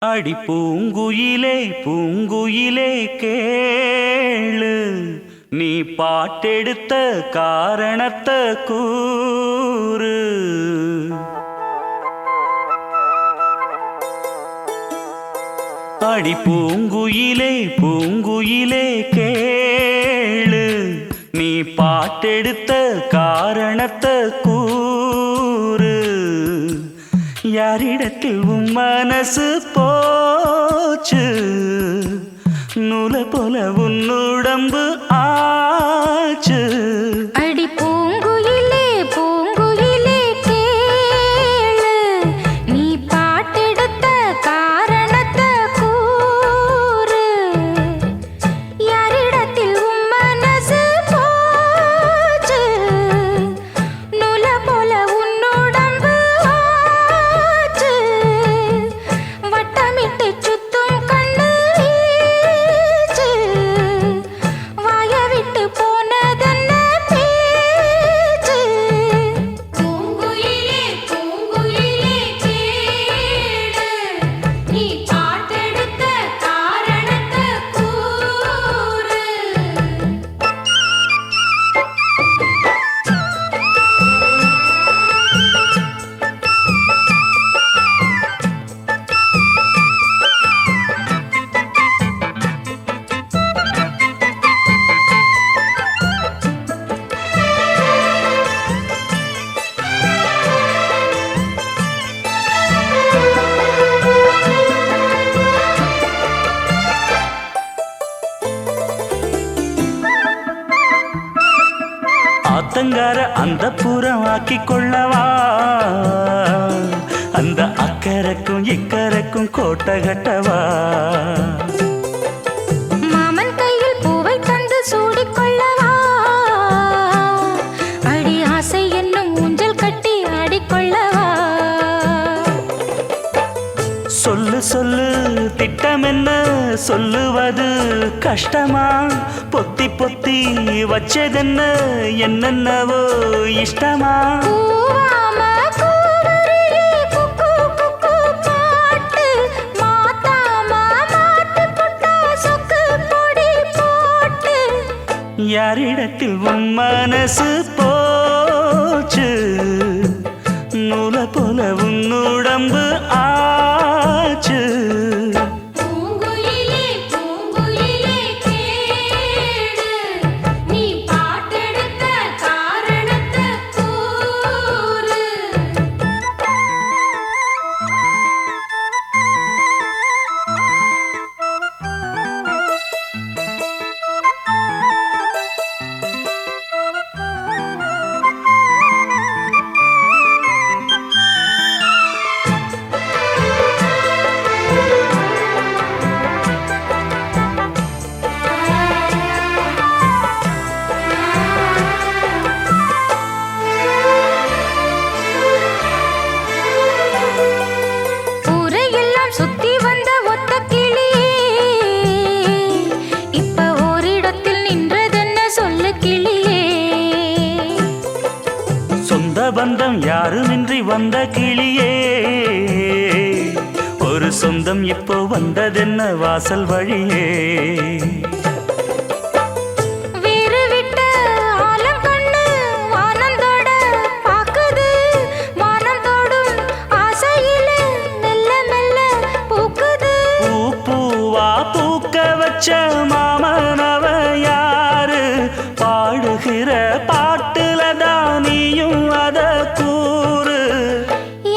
அடி பூங்குயிலே பூங்குயிலே கேளு, நீ பாட்டெடுத்த காரணத்தை கூறு. அடி பூங்குயிலே பூங்குயிலே கேளு, நீ பாட்டெடுத்த காரணத்தை கூறு. யாரிடத்தில் உன் மனசு போச்சு, நூல போல உன் உடம்பு ஆச்சு. அடி பூங்குயிலே பூங்குயிலே கேளு, நீ பாட்டெடுத்த காரணத்தை கூறு. யாரிடத்தில் உன் மனசு போச்சு, நூல போல உன் உடம்பு ஆச்சு. வட்டமிட்டு சுத்தும் கண்ணு வீச்சு, வாய விட்டு போனதென்ன பேச்சு. பூங்குயிலே பூங்குயிலே கேளு, நீ பாட்டெடுத்த காரணத்தை கூறு. ஆத்தங்கார அந்த புறம் ஆக்கி கொள்ளவா, அந்த அக்கறைக்கும் இக்கரைக்கும் கோட்டை கட்டவா. மாமன் கையில் பூவை தந்து சூடிக்கொள்ளவா, அடி ஆசை என்னும் ஊஞ்சல் கட்டி ஆடிக்கொள்ளவா. சொல்லு சொல்லு திட்டம் என்ன, சொல்லுவது கஷ்டமா. பொத்தி பொத்தி வச்சதென்ன, என்னென்னவோ இஷ்டமா. பூவாம கூவருளி குக்கு குக்கு பாட்டு, மாத்தாம மாட்டு புட்டா சொக்கு பொடி போட்டு. யாரிடத்தில் உன் மனசு போச்சு, நூல போல உன் உடம்பு ஆச்சு. பூங்குயிலே பூங்குயிலே கேளு, நீ பாட்டெடுத்த காரணத்தை கூறு. ஊரையெல்லாம் சுத்தி வந்த ஒத்த கிளியே, இப்ப ஓரிடத்தில் நின்றதென்ன சொல்லு கிளியே. சொந்த பந்தம் யாருமின்றி வந்த கிளியே, ஒரு சொந்தம் இப்போ வந்ததென்ன வாசல் வழியே. வேறு விட்ட ஆலம் கண்ணு வானந்தோட பாக்குது, வானந்தோடும் ஆசையில மெல்ல மெல்ல பூக்குது. பூ பூவா பூக்க வச்ச மாமனவ யாரு, பாடுகிற பாட்டுல தானியும் அத கூறு.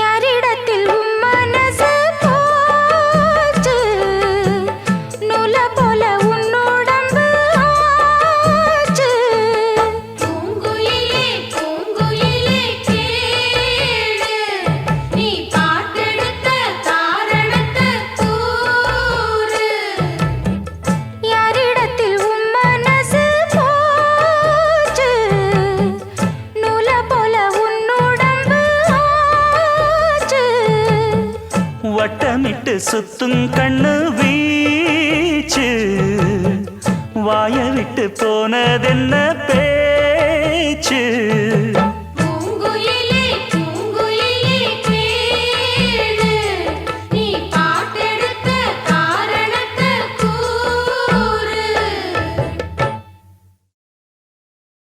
யாரிடத்தில் உன் மனசு போச்சு, நூல போல உன் உடம்பு ஆச்சு. பூங்குயிலே பூங்குயிலே கேளு, நீ பாட்டெடுத்த காரணத்தை கூறு. யாரிடத்தில் உன் மனசு போச்சு, நூல போல உன் உடம்பு ஆச்சு. வட்டமிட்டு சுத்தும் கண்ணு வீச்சு, வாய விட்டு போனதென்ன பேச்சு.